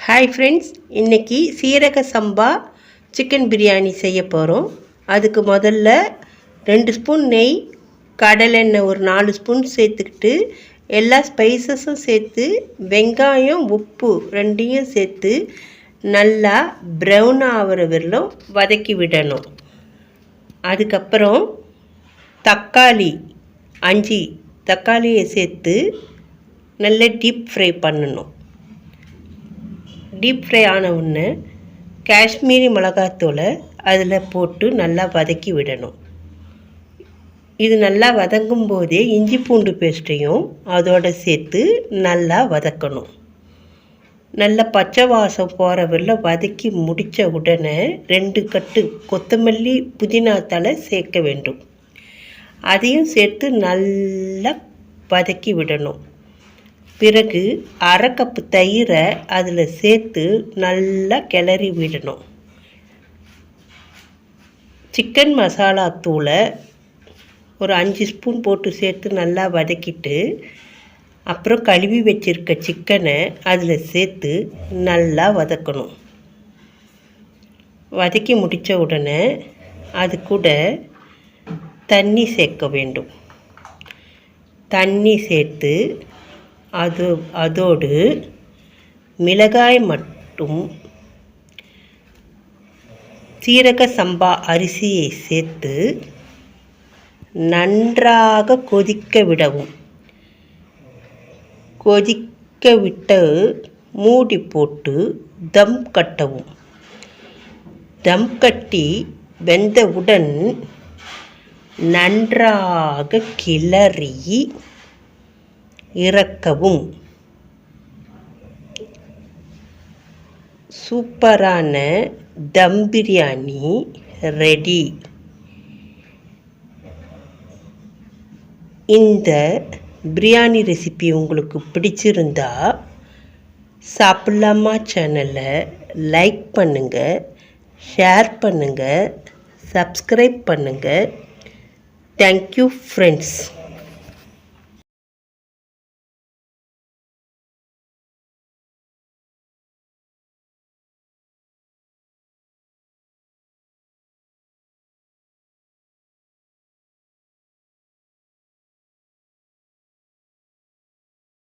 Hi friends, இன்றைக்கி சீரக சம்பா chicken biryani செய்ய போகிறோம். அதுக்கு முதல்ல 2 ஸ்பூன் நெய், கடலெண்ணெய் ஒரு 4 ஸ்பூன் சேர்த்துக்கிட்டு எல்லா ஸ்பைசஸும் சேர்த்து வெங்காயம் உப்பு ரெண்டையும் சேர்த்து நல்லா ப்ரௌன் ஆகிற வரலும் வதக்கி விடணும். அதுக்கப்புறம் தக்காளி 5 தக்காளியை சேர்த்து நல்லா டீப் ஃப்ரை பண்ணணும். டீப் ஃப்ரை ஆன உடனே காஷ்மீரி மிளகாத்தூளை அதில் போட்டு நல்லா வதக்கி விடணும். இது நல்லா வதங்கும் போதே இஞ்சி பூண்டு பேஸ்ட்டையும் அதோடு சேர்த்து நல்லா வதக்கணும். நல்லா பச்சை வாசம் போகிற வரல வதக்கி முடித்த உடனே 2 கட்டு கொத்தமல்லி புதினா தழை சேர்க்க வேண்டும். அதையும் சேர்த்து நல்லா வதக்கி விடணும். பிறகு 1/2 கப்பு தயிரை அதில் சேர்த்து நல்லா கிளறி விடணும். சிக்கன் மசாலா தூளை ஒரு 5 ஸ்பூன் போட்டு சேர்த்து நல்லா வதக்கிட்டு அப்புறம் கழுவி வச்சிருக்க சிக்கனை அதில் சேர்த்து நல்லா வதக்கணும். வதக்கி முடித்த உடனே அது கூட தண்ணி சேர்க்க வேண்டும். தண்ணி சேர்த்து அதோடு மிளகாய் மட்டும் சீரக சம்பா அரிசியை சேர்த்து நன்றாக கொதிக்க விடவும். கொதிக்க விட்டு மூடி போட்டு தம் கட்டவும். தம் கட்டி வெந்தவுடன் நன்றாக கிளறி இறக்கவும். சூப்பரான தம் பிரியாணி ரெடி. இந்த பிரியாணி ரெசிபி உங்களுக்கு பிடிச்சிருந்தா சாப்பிட்லாமா சேனலை லைக் பண்ணுங்கள், ஷேர் பண்ணுங்கள், சப்ஸ்கிரைப் பண்ணுங்கள். Thank you friends.